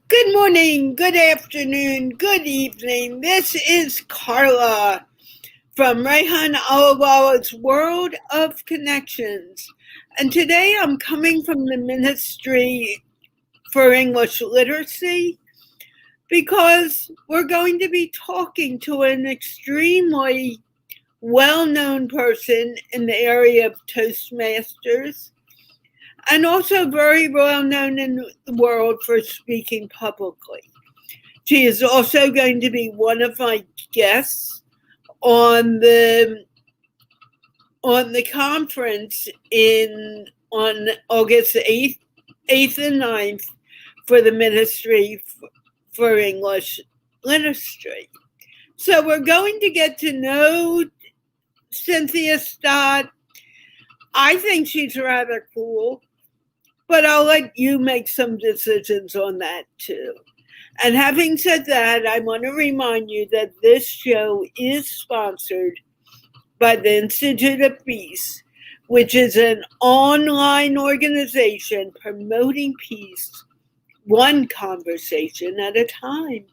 Good morning, good afternoon, good evening. This is Carla from Rehan Allahwala's World of Connections. And today I'm coming from the Ministry for English Literacy because we're going to be talking to an extremely well-known person in the area of Toastmasters and also very well known in the world for speaking publicly. She is also going to be one of my guests on the conference on August 8th and 9th for the Ministry for English Literacy. So we're going to get to know Cynthia Stott. I think she's rather cool, but I'll let you make some decisions on that too. And having said that, I want to remind you that this show is sponsored by the Institute of Peace, which is an online organization promoting peace one conversation at a time.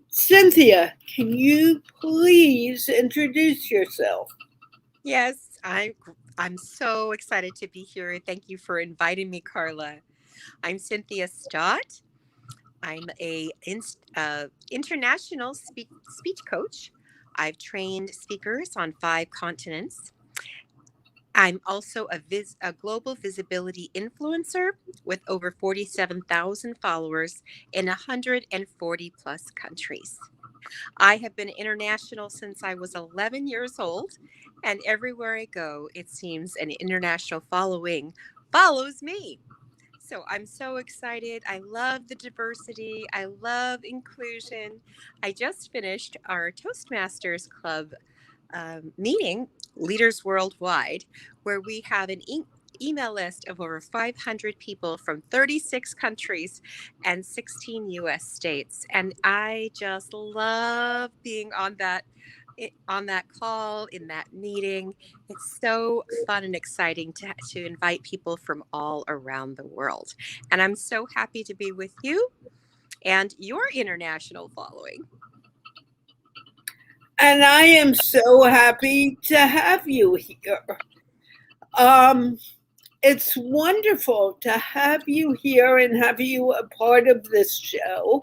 Cynthia, can you please introduce yourself? Yes, I'm so excited to be here. Thank you for inviting me, Carla. I'm Cynthia Stott. I'm a international speech coach. I've trained speakers on 5 continents. I'm also a global visibility influencer with over 47,000 followers in 140 plus countries. I have been international since I was 11 years old, and everywhere I go, it seems an international following follows me. So I'm so excited. I love the diversity. I love inclusion. I just finished our Toastmasters Club meeting, Leaders Worldwide, where we have an email list of over 500 people from 36 countries and 16 US states. And I just love being on that call, in that meeting. It's so fun and exciting to invite people from all around the world. And I'm so happy to be with you and your international following. And I am so happy to have you here. It's wonderful to have you here and have you a part of this show.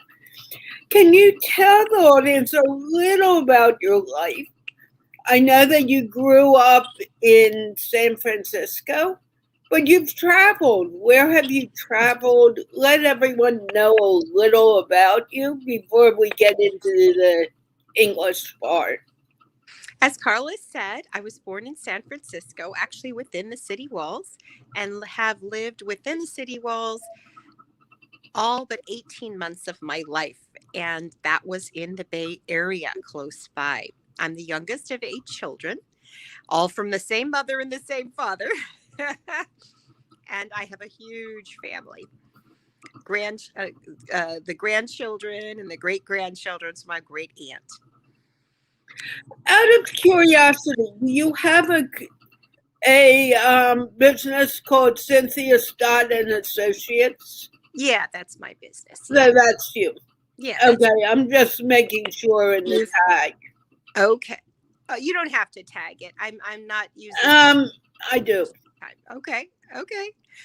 Can you tell the audience a little about your life? I know that you grew up in San Francisco, but you've traveled. Where have you traveled? Let everyone know a little about you before we get into the English part. As Carla said, I was born in San Francisco, actually within the city walls, and have lived within the city walls all but 18 months of my life. And that was in the Bay Area, close by. I'm the youngest of 8 children, all from the same mother and the same father. And I have a huge family. The grandchildren and the great grandchildren, so my great aunt. Out of curiosity, do you have a business called Cynthia Stott and Associates? Yeah, that's my business. So that's you. Yeah. Okay, I'm just making sure in the tag. Okay. You don't have to tag it. I'm not using. I do. Okay.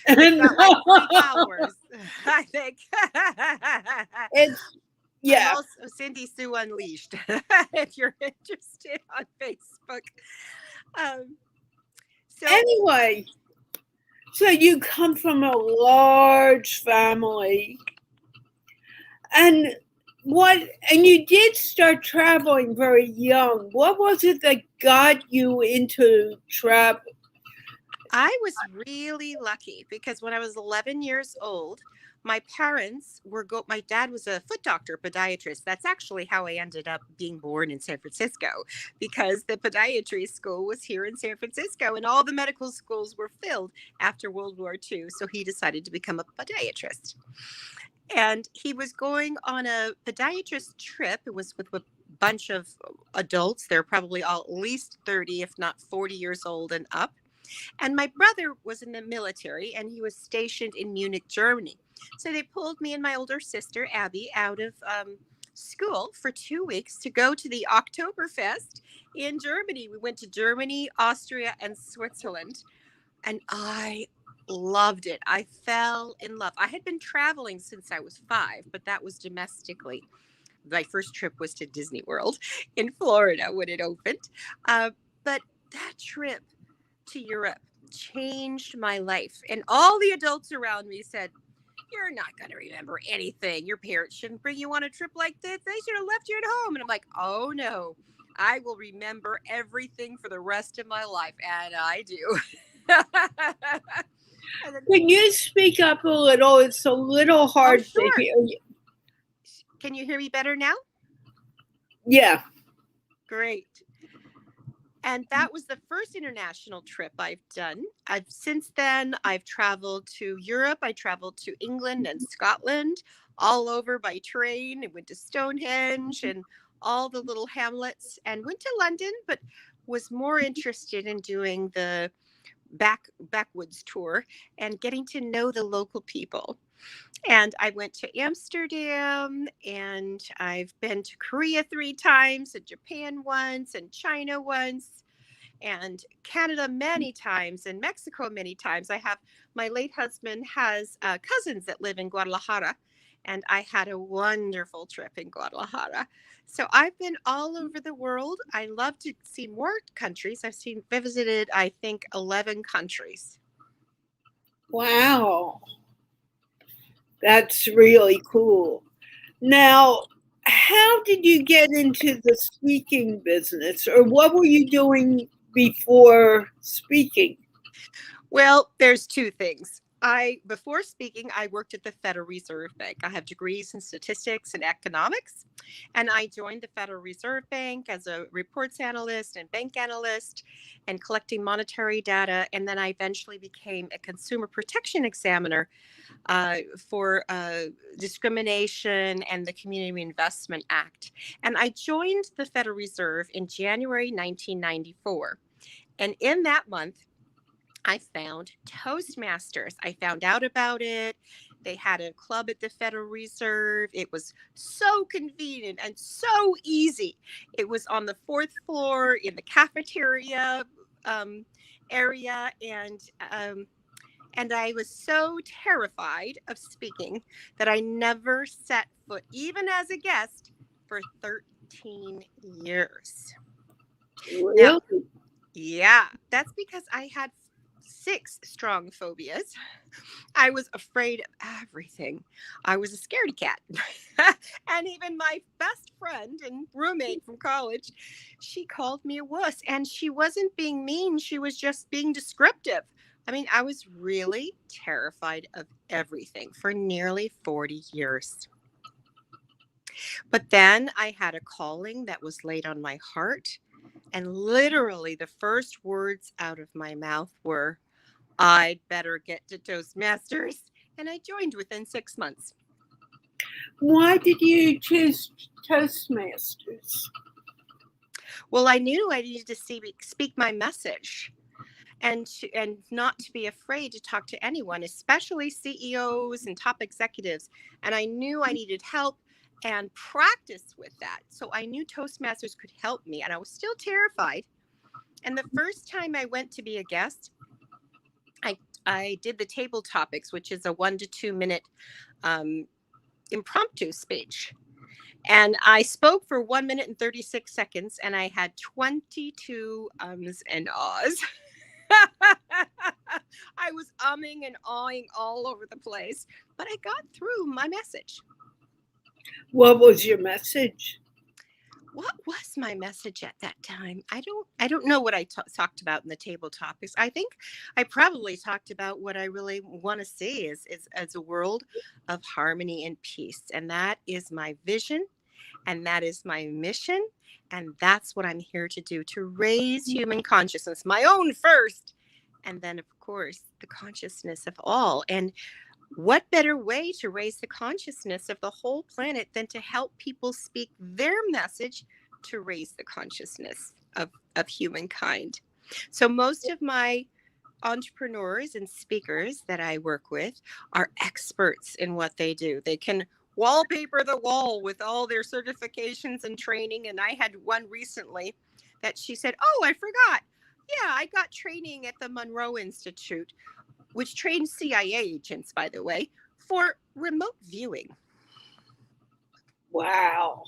We've got like 3 followers, I think. Yeah. I'm also Cindy Sue Unleashed, if you're interested on Facebook. Anyway, so you come from a large family, and you did start traveling very young. What was it that got you into travel? I was really lucky because when I was 11 years old, my parents my dad was a foot doctor, podiatrist. That's actually how I ended up being born in San Francisco, because the podiatry school was here in San Francisco and all the medical schools were filled after World War II. So he decided to become a podiatrist. And he was going on a podiatrist trip. It was with a bunch of adults. They're probably all at least 30, if not 40 years old and up. And my brother was in the military and he was stationed in Munich, Germany. So they pulled me and my older sister, Abby, out of school for 2 weeks to go to the Oktoberfest in Germany. We went to Germany, Austria, and Switzerland. And I loved it. I fell in love. I had been traveling since I was 5, but that was domestically. My first trip was to Disney World in Florida when it opened. But that trip to Europe changed my life. And all the adults around me said, "You're not going to remember anything. Your parents shouldn't bring you on a trip like this. They should have left you at home." And I'm like, "Oh, no. I will remember everything for the rest of my life." And I do. Can you speak up a little? It's a little hard to hear you. Can you hear me better now? Yeah. Great. And that was the first international trip I've done. Since then, I've traveled to Europe. I traveled to England and Scotland, all over by train. I went to Stonehenge and all the little hamlets, and went to London, but was more interested in doing the backwoods tour and getting to know the local people. And I went to Amsterdam, and I've been to Korea 3 times, and Japan once, and China once, and Canada many times, and Mexico many times. My late husband has cousins that live in Guadalajara, and I had a wonderful trip in Guadalajara. So I've been all over the world. I love to see more countries. I've visited, I think, 11 countries. Wow. That's really cool. Now, how did you get into the speaking business, or what were you doing before speaking? Well, there's 2 things. Before speaking, I worked at the Federal Reserve Bank. I have degrees in statistics and economics, and I joined the Federal Reserve Bank as a reports analyst and bank analyst and collecting monetary data. And then I eventually became a consumer protection examiner for discrimination and the Community Reinvestment Act. And I joined the Federal Reserve in January 1994. And in that month, I found Toastmasters. I found out about it. They had a club at the Federal Reserve. It was so convenient and so easy. It was on the 4th floor in the cafeteria area, and I was so terrified of speaking that I never set foot, even as a guest, for 13 years. Really? Now, yeah, that's because I had 6 strong phobias. I was afraid of everything. I was a scaredy cat. And even my best friend and roommate from college, she called me a wuss. And she wasn't being mean. She was just being descriptive. I mean, I was really terrified of everything for nearly 40 years. But then I had a calling that was laid on my heart. And literally the first words out of my mouth were, "I'd better get to Toastmasters." And I joined within 6 months. Why did you choose Toastmasters? Well, I knew I needed to speak my message and not to be afraid to talk to anyone, especially CEOs and top executives. And I knew I needed help and practice with that. So I knew Toastmasters could help me, and I was still terrified. And the first time I went to be a guest, I did the table topics, which is a 1 to 2 minute impromptu speech. And I spoke for 1 minute and 36 seconds, and I had 22 ums and ahs. I was umming and ahhing all over the place, but I got through my message. What was your message? What was my message at that time? I don't know what I talked about in the table topics. I think I probably talked about what I really want to see is a world of harmony and peace. And that is my vision, and that is my mission. And that's what I'm here to do, to raise human consciousness, my own first, and then, of course, the consciousness of all. And what better way to raise the consciousness of the whole planet than to help people speak their message to raise the consciousness of humankind? So most of my entrepreneurs and speakers that I work with are experts in what they do. They can wallpaper the wall with all their certifications and training. And I had one recently that she said, "Oh, I forgot. Yeah, I got training at the Monroe Institute, which trains CIA agents, by the way, for remote viewing." Wow.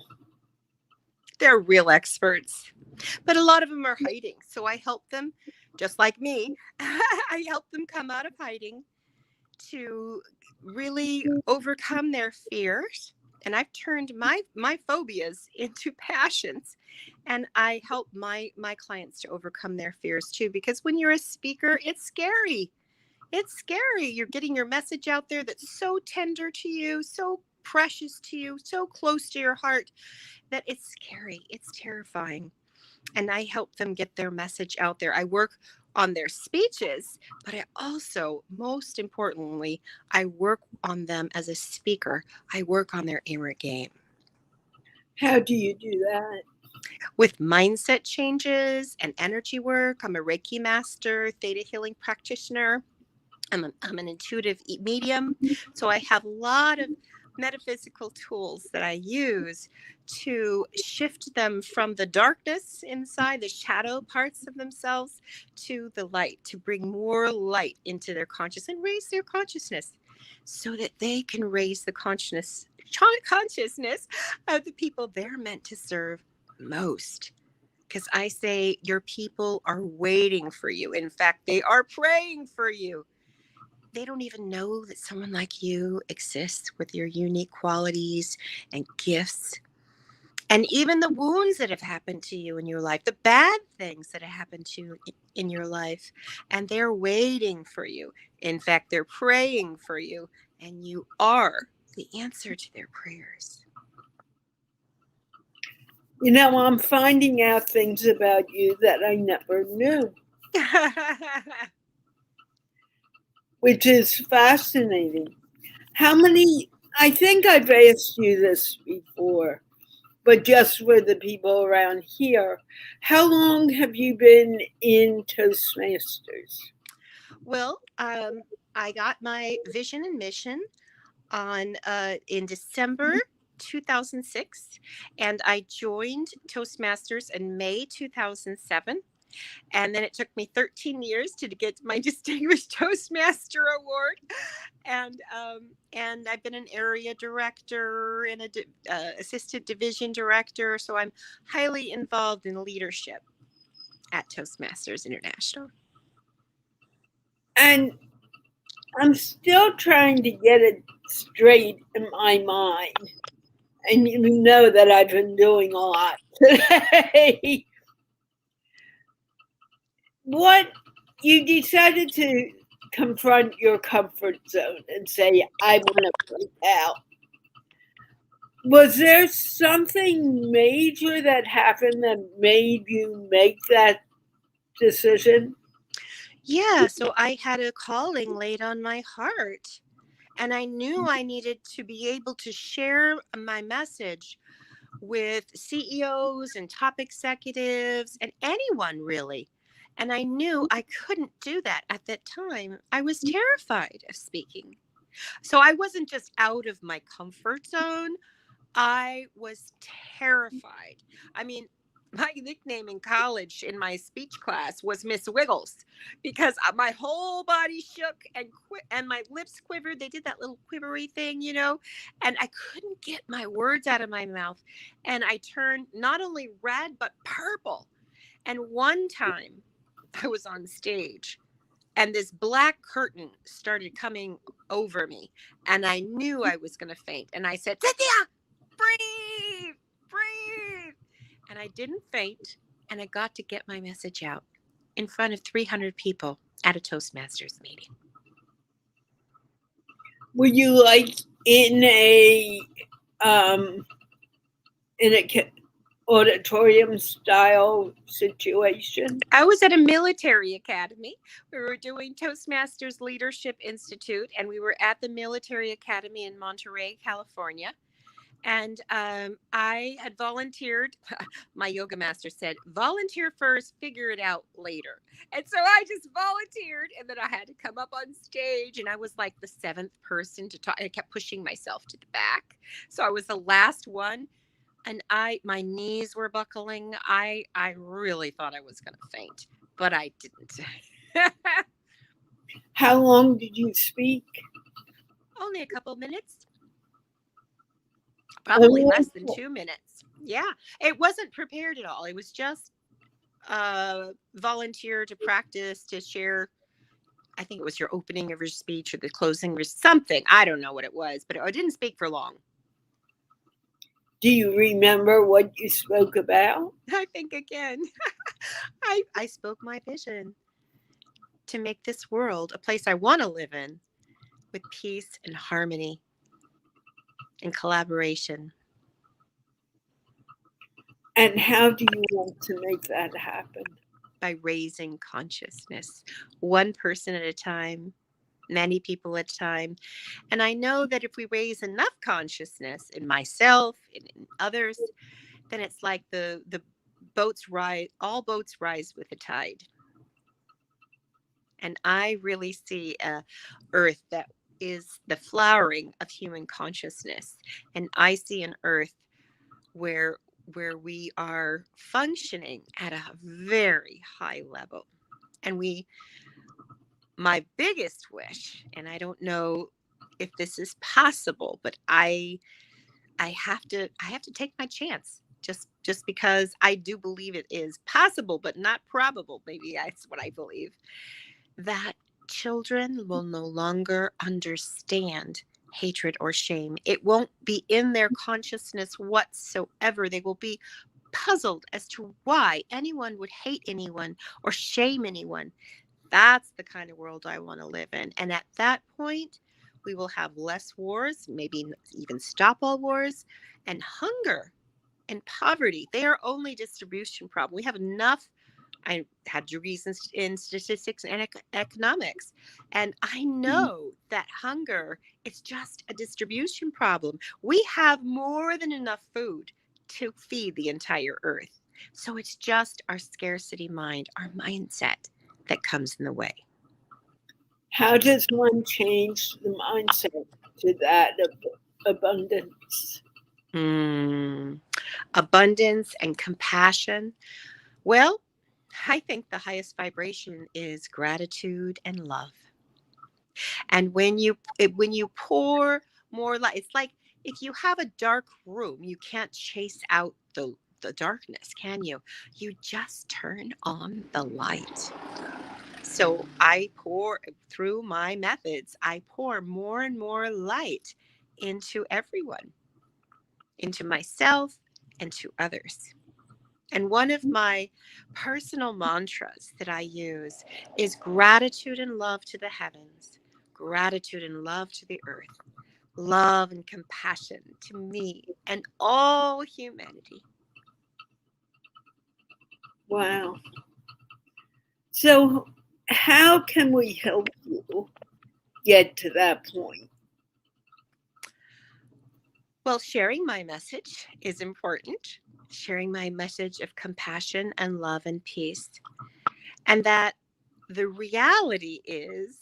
They're real experts, but a lot of them are hiding. So I help them, just like me, I help them come out of hiding to really overcome their fears. And I've turned my phobias into passions. And I help my clients to overcome their fears too, because when you're a speaker, it's scary. It's scary. You're getting your message out there that's so tender to you, so precious to you, so close to your heart that it's scary. It's terrifying. And I help them get their message out there. I work on their speeches, but I also, most importantly, I work on them as a speaker. I work on their inner game. How do you do that? With mindset changes and energy work. I'm a Reiki master, theta healing practitioner. I'm an intuitive medium. So I have a lot of metaphysical tools that I use to shift them from the darkness inside, the shadow parts of themselves, to the light, to bring more light into their consciousness and raise their consciousness so that they can raise the consciousness of the people they're meant to serve most. Because I say your people are waiting for you. In fact, they are praying for you. They don't even know that someone like you exists with your unique qualities and gifts. And even the wounds that have happened to you in your life, the bad things that have happened to you in your life. And they're waiting for you. In fact, they're praying for you. And you are the answer to their prayers. You know, I'm finding out things about you that I never knew. Which is fascinating. I think I've asked you this before, but just for the people around here, how long have you been in Toastmasters? Well, I got my vision and mission in December 2006, and I joined Toastmasters in May 2007. And then it took me 13 years to get my Distinguished Toastmaster Award. And I've been an area director and assistant division director. So I'm highly involved in leadership at Toastmasters International. And I'm still trying to get it straight in my mind. And you know that I've been doing a lot today. What you decided to confront your comfort zone and say, I want to break out. Was there something major that happened that made you make that decision? Yeah, so I had a calling laid on my heart, and I knew I needed to be able to share my message with CEOs and top executives and anyone really. And I knew I couldn't do that at that time. I was terrified of speaking. So I wasn't just out of my comfort zone. I was terrified. I mean, my nickname in college in my speech class was Miss Wiggles because my whole body shook and my lips quivered. They did that little quivery thing, and I couldn't get my words out of my mouth. And I turned not only red, but purple. And one time I was on stage and this black curtain started coming over me and I knew I was going to faint. And I said, "Cynthia, breathe, breathe." And I didn't faint, and I got to get my message out in front of 300 people at a Toastmasters meeting. Were you like in a auditorium style situation? I was at a military academy. We were doing Toastmasters Leadership Institute, and we were at the military academy in Monterey, California. And I had volunteered. My yoga master said, volunteer first, figure it out later. And so I just volunteered. And then I had to come up on stage. And I was like the seventh person to talk. I kept pushing myself to the back. So I was the last one. And my knees were buckling. I really thought I was going to faint, but I didn't. How long did you speak? Only a couple minutes. Probably less than 2 minutes. Yeah. It wasn't prepared at all. It was just volunteer to practice, to share. I think it was your opening of your speech or the closing or something. I don't know what it was, but I didn't speak for long. Do you remember what you spoke about? I think again, I spoke my vision to make this world a place I want to live in with peace and harmony and collaboration. And how do you want to make that happen? By raising consciousness, one person at a time, many people at a time. And I know that if we raise enough consciousness in myself and in others, then it's like the boats rise, all boats rise with the tide. And I really see a earth that is the flowering of human consciousness. And I see an earth where we are functioning at a very high level. And my biggest wish, and I don't know if this is possible, but I have to take my chance, just because I do believe it is possible, but not probable. Maybe that's what I believe, that children will no longer understand hatred or shame. It won't be in their consciousness whatsoever. They will be puzzled as to why anyone would hate anyone or shame anyone. That's the kind of world I want to live in. And at that point, we will have less wars, maybe even stop all wars, and hunger and poverty. They are only distribution problem. We have enough. I had degrees in statistics and economics, and I know that hunger is just a distribution problem. We have more than enough food to feed the entire earth. So it's just our scarcity mind, our mindset, that comes in the way. How does one change the mindset to that of abundance? Abundance and compassion. Well, I think the highest vibration is gratitude and love. And when you pour more light, it's like if you have a dark room, you can't chase out the darkness, can you? You just turn on the light. So I pour through my methods, I pour more and more light into everyone, into myself and to others. And one of my personal mantras that I use is gratitude and love to the heavens, gratitude and love to the earth, love and compassion to me and all humanity. Wow. So, how can we help you get to that point? Well, sharing my message is important. Sharing my message of compassion and love and peace. And that the reality is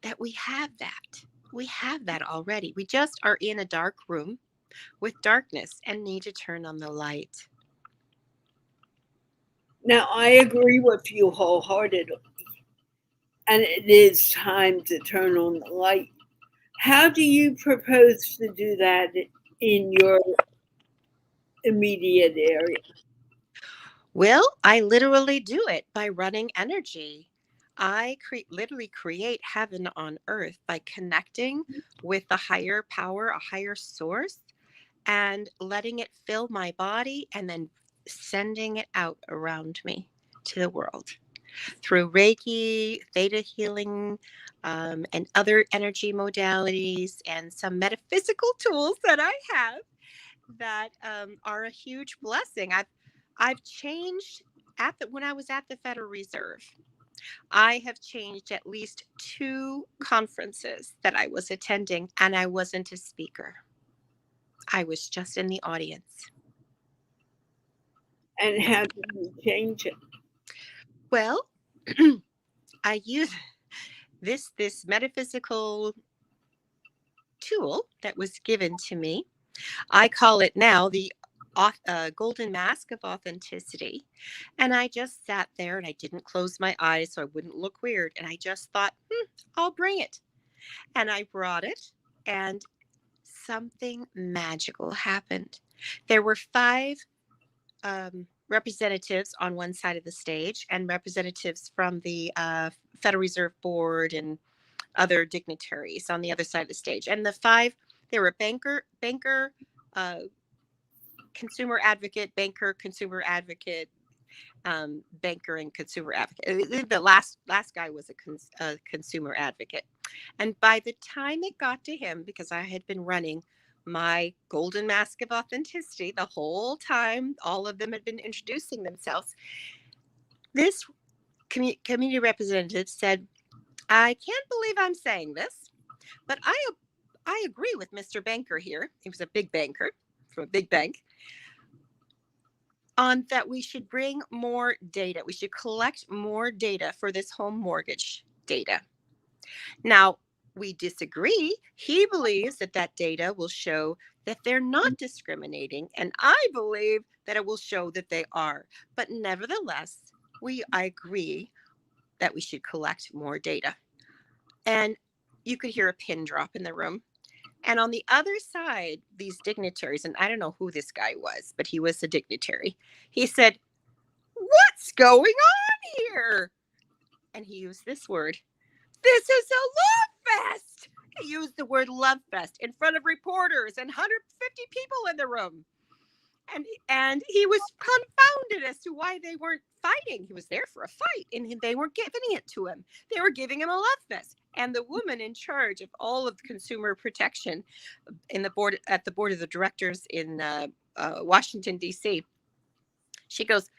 that we have that. We have that already. We just are in a dark room with darkness and need to turn on the light. Now, I agree with you wholeheartedly. And it is time to turn on the light. How do you propose to do that in your immediate area? Well, I literally do it by running energy. I literally create heaven on earth by connecting with a higher power, a higher source, and letting it fill my body and then sending it out around me to the world through Reiki, theta healing, and other energy modalities, and some metaphysical tools that I have that are a huge blessing. I've changed when I was at the Federal Reserve. I have changed at least 2 conferences that I was attending, and I wasn't a speaker. I was just in the audience. And how did you change it? Well, I use this metaphysical tool that was given to me. I call it now the golden mask of authenticity. And I just sat there and I didn't close my eyes so I wouldn't look weird. And I just thought, I'll bring it. And I brought it, and something magical happened. There were 5 representatives on one side of the stage and representatives from the Federal Reserve Board and other dignitaries on the other side of the stage. And the 5, there were banker, consumer advocate, banker, consumer advocate, banker, and consumer advocate. The last guy was a consumer advocate. And by the time it got to him, because I had been running my golden mask of authenticity the whole time, all of them had been introducing themselves, this community representative said, I can't believe I'm saying this, but I agree with Mr. Banker here. He was a big banker from a big bank, on that we should bring more data. We should collect more data for this home mortgage data. Now, we disagree. He believes that data will show that they're not discriminating, and I believe that it will show that they are. But nevertheless, I agree that we should collect more data. And you could hear a pin drop in the room. And on the other side, these dignitaries, and I don't know who this guy was, but he was a dignitary. He said, what's going on here? And he used this word. This is a love fest. He used the word love fest in front of reporters and 150 people in the room. And he was confounded as to why they weren't fighting. He was there for a fight, and they weren't giving it to him. They were giving him a love fest. And the woman in charge of all of consumer protection at the board of the directors in Washington, D.C., she goes,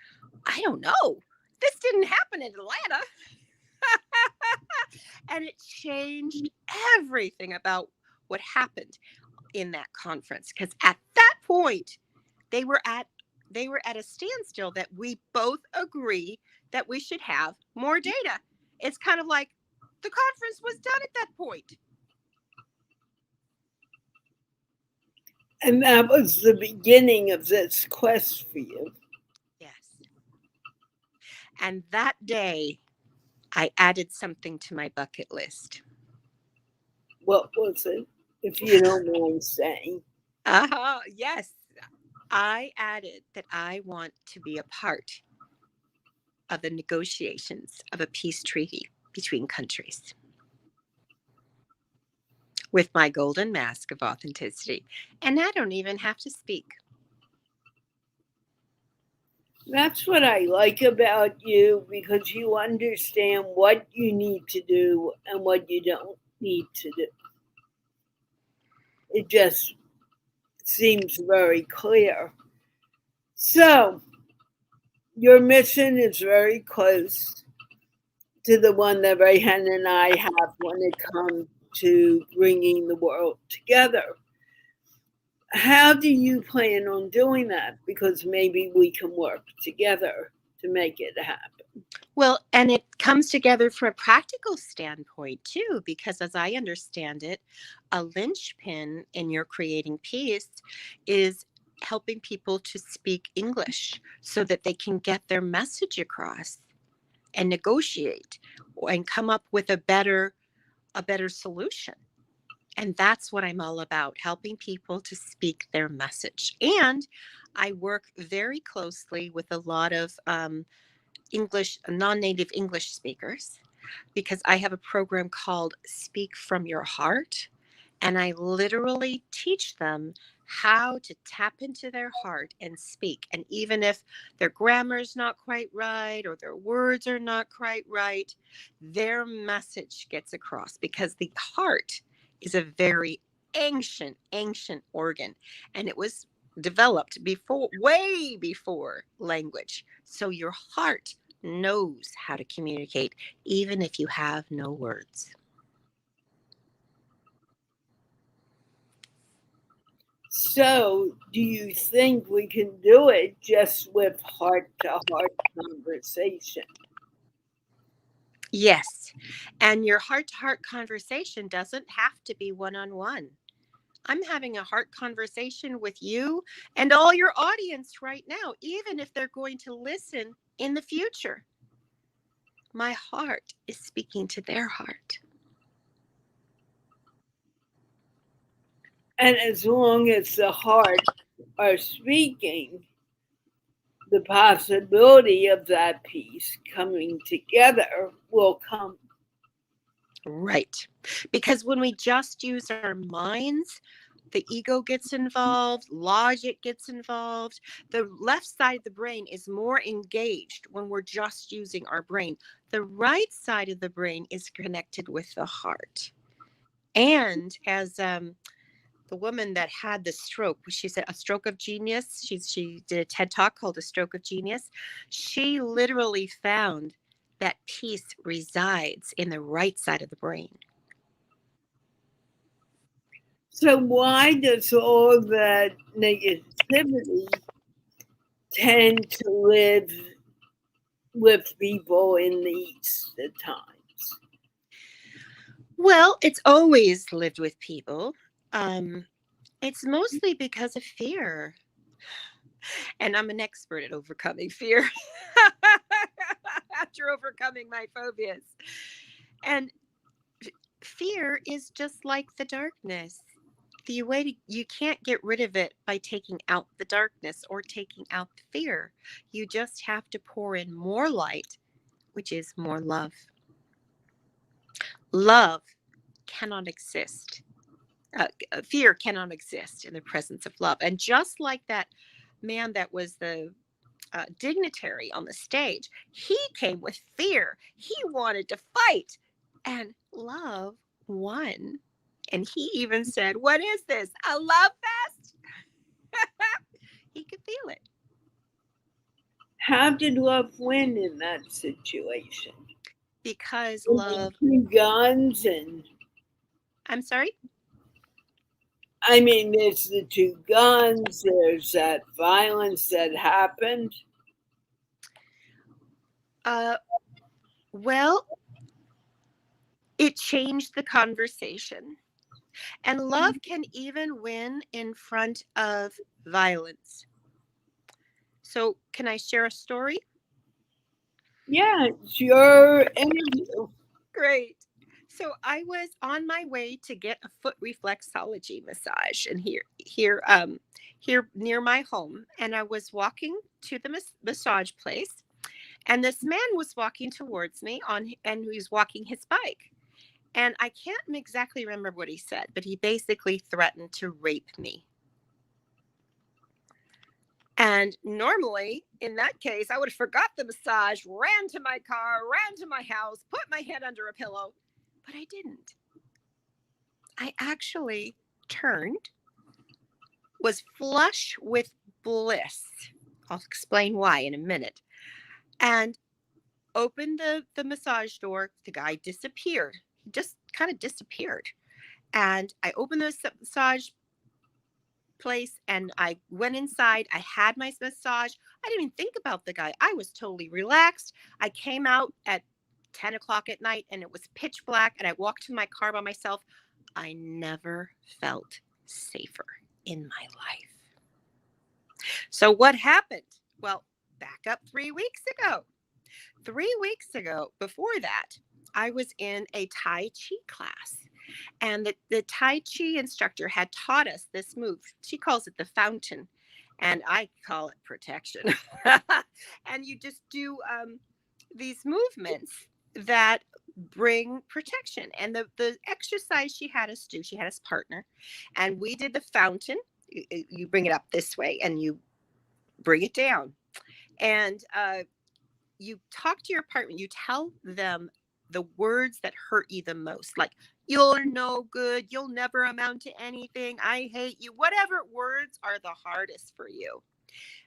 I don't know. This didn't happen in Atlanta. And it changed everything about what happened in that conference. Because at that point, they were at a standstill that we both agree that we should have more data. It's kind of like the conference was done at that point. And that was the beginning of this quest for you. Yes. And that day, I added something to my bucket list. What was it, if you don't mind saying? Yes. I added that I want to be a part of the negotiations of a peace treaty between countries with my golden mask of authenticity. And I don't even have to speak. That's what I like about you, because you understand what you need to do and what you don't need to do. It just seems very clear. So, your mission is very close to the one that Rehan and I have when it comes to bringing the world together. How do you plan on doing that? Because maybe we can work together to make it happen. Well, and it comes together from a practical standpoint too, because as I understand it, a linchpin in your creating peace is helping people to speak English so that they can get their message across and negotiate and come up with a better solution. And that's what I'm all about, helping people to speak their message. And I work very closely with a lot of non-native English speakers, because I have a program called Speak from Your Heart. And I literally teach them how to tap into their heart and speak. And even if their grammar is not quite right or their words are not quite right, their message gets across, because the heart is a very ancient organ. And it was developed way before language. So your heart knows how to communicate, even if you have no words. So, do you think we can do it just with heart-to-heart conversation? Yes. And your heart to heart conversation doesn't have to be one on one. I'm having a heart conversation with you and all your audience right now, even if they're going to listen in the future. My heart is speaking to their heart. And as long as the heart are speaking, the possibility of that piece coming together will come. Right. Because when we just use our minds, the ego gets involved, logic gets involved. The left side of the brain is more engaged when we're just using our brain. The right side of the brain is connected with the heart. And as the woman that had the stroke, she said a stroke of genius. She did a TED talk called A Stroke of Genius. She literally found that peace resides in the right side of the brain. So, why does all that negativity tend to live with people in these times? Well, it's always lived with people. It's mostly because of fear. And I'm an expert at overcoming fear after overcoming my phobias. And fear is just like the darkness. The way you can't get rid of it by taking out the darkness or taking out the fear. You just have to pour in more light, which is more love. Love cannot exist. Fear cannot exist in the presence of love. And just like that man that was the dignitary on the stage, he came with fear. He wanted to fight, and love won. And he even said, "What is this? A love fest?" He could feel it. How did love win in that situation? Because With love. the guns and I'm sorry? I mean, there's the two guns. There's that violence that happened. Well, it changed the conversation. And love can even win in front of violence. So, can I share a story? Yeah, it's your interview. Great. So I was on my way to get a foot reflexology massage, and here near my home, and I was walking to the massage place, and this man was walking towards me and he was walking his bike. And I can't exactly remember what he said, but he basically threatened to rape me. And normally, in that case, I would have forgot the massage, ran to my car, ran to my house, put my head under a pillow, but I didn't. I actually turned, was flush with bliss. I'll explain why in a minute. And opened the massage door. The guy disappeared. He just kind of disappeared. And I opened the massage place and I went inside. I had my massage. I didn't even think about the guy. I was totally relaxed. I came out at 10 o'clock at night and it was pitch black and I walked to my car by myself. I never felt safer in my life. So what happened? Well, back up 3 weeks ago. 3 weeks ago, before that, I was in a Tai Chi class. And the Tai Chi instructor had taught us this move. She calls it the fountain, and I call it protection. And you just do these movements that bring protection. And the exercise she had us do, she had us partner, and we did the fountain. You bring it up this way, and you bring it down. And you talk to your partner. You tell them the words that hurt you the most, like "you're no good," "you'll never amount to anything," "I hate you," whatever words are the hardest for you.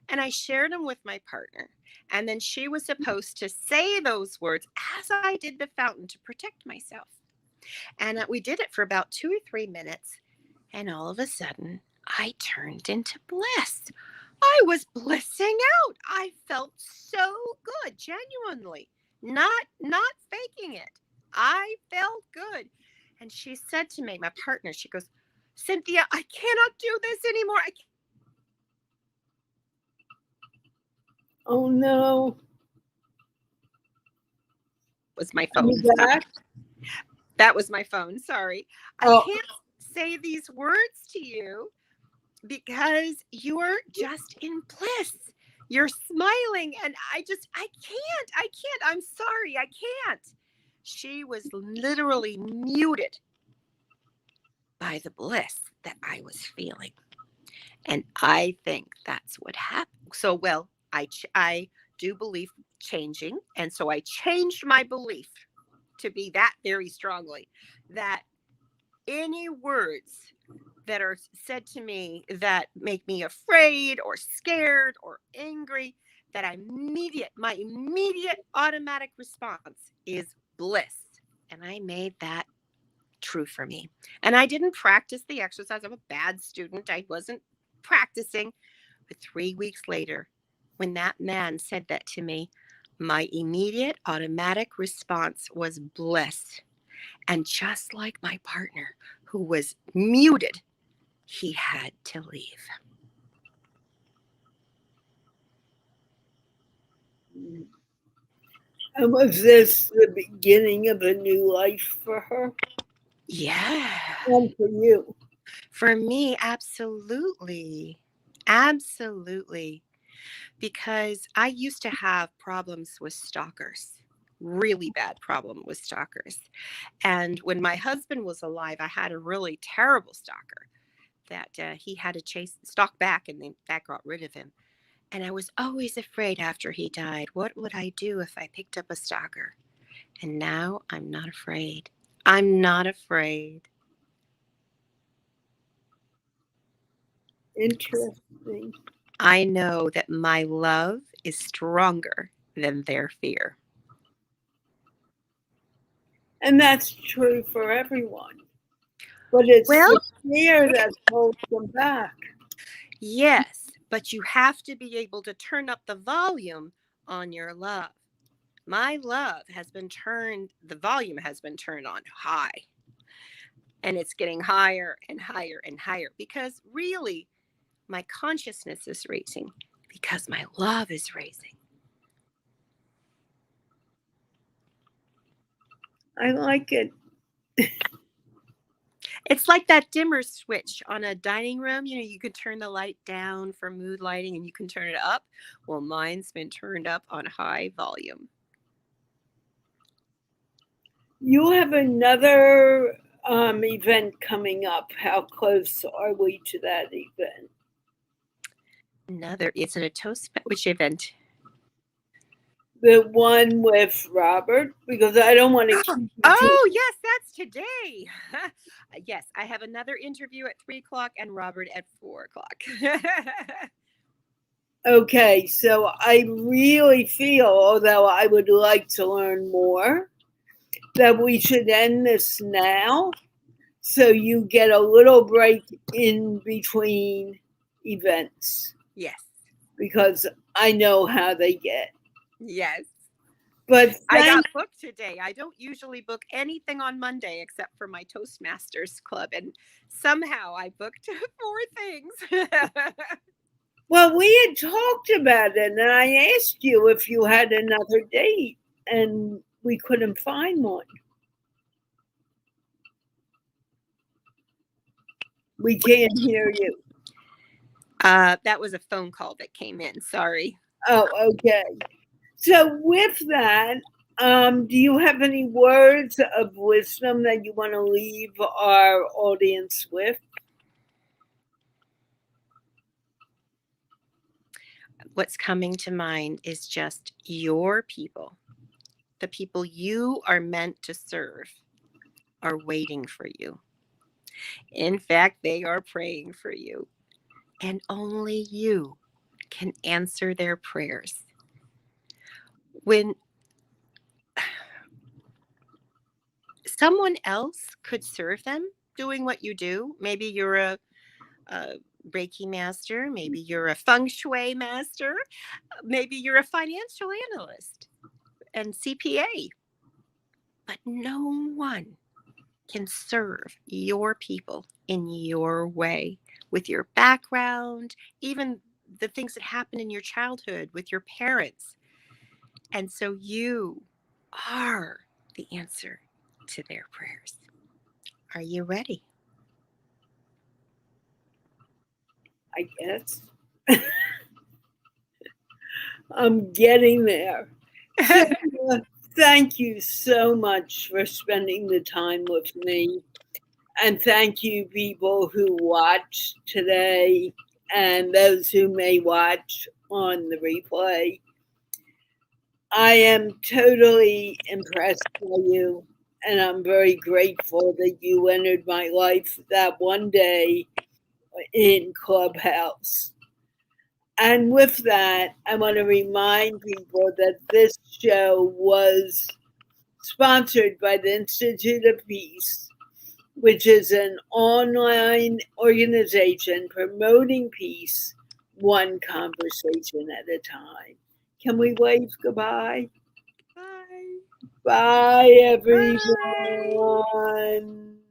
And I shared them with my partner. And then she was supposed to say those words as I did the fountain to protect myself. And we did it for about 2 or 3 minutes. And all of a sudden, I turned into bliss. I was blissing out. I felt so good, genuinely, not faking it. I felt good. And she said to me, my partner, she goes, Cynthia, I cannot do this anymore. Oh no. Was my Are you phone. back? That was my phone. Sorry. I Oh, can't say these words to you because you're just in bliss. You're smiling, and I can't. I'm sorry. I can't. She was literally muted by the bliss that I was feeling. And I think that's what happened. So, well, I do believe changing. And so I changed my belief to be that very strongly that any words that are said to me that make me afraid or scared or angry, that my immediate automatic response is bliss. And I made that true for me. And I didn't practice the exercise. I'm a bad student. I wasn't practicing. But 3 weeks later, when that man said that to me, my immediate automatic response was bliss. And just like my partner, who was muted, he had to leave. and was this the beginning of a new life for her Yeah. and for you? For me, absolutely. Absolutely. Because I used to have problems with stalkers, really bad problem with stalkers. And when my husband was alive, I had a really terrible stalker that he had to stalk back, and then that got rid of him. And I was always afraid after he died, what would I do if I picked up a stalker? And now I'm not afraid. I'm not afraid. Interesting. I know that my love is stronger than their fear. And that's true for everyone. But it's Well, the fear that holds them back. yes, but you have to be able to turn up the volume on your love. My love the volume has been turned on high, and it's getting higher and higher and higher because really my consciousness is raising because my love is raising. I like it. It's like that dimmer switch on a dining room. You know, you can turn the light down for mood lighting and you can turn it up. Well, mine's been turned up on high volume. You have another event coming up. How close are we to that event? Is it a which event? The one with Robert? Because I don't want to keep you Oh, yes, that's today. Yes, I have another interview at 3:00 and Robert at 4:00. Okay, so I really feel, although I would like to learn more, that we should end this now so you get a little break in between events Yes. because I know how they get. Yes. But I got booked today. I don't usually book anything on Monday except for my Toastmasters club. And somehow I booked 4 things. well, we had talked about it, and I asked you if you had another date, and we couldn't find one. We can't hear you. That was a phone call that came in. Sorry. Oh, okay. So, with that, do you have any words of wisdom that you want to leave our audience with? What's coming to mind is just your people. The people you are meant to serve are waiting for you. In fact, they are praying for you. And only you can answer their prayers. When someone else could serve them doing what you do, maybe you're a Reiki master, maybe you're a feng shui master, maybe you're a financial analyst and CPA. But no one can serve your people in your way, with your background, even the things that happened in your childhood with your parents. And so you are the answer to their prayers. Are you ready? I guess. I'm getting there. Cynthia, thank you so much for spending the time with me. And thank you, people who watched today and those who may watch on the replay. I am totally impressed by you, and I'm very grateful that you entered my life that one day in Clubhouse. And with that, I want to remind people that this show was sponsored by the Institute of Peace, which is an online organization promoting peace one conversation at a time. Can we wave goodbye? Bye. Bye, everyone. Bye.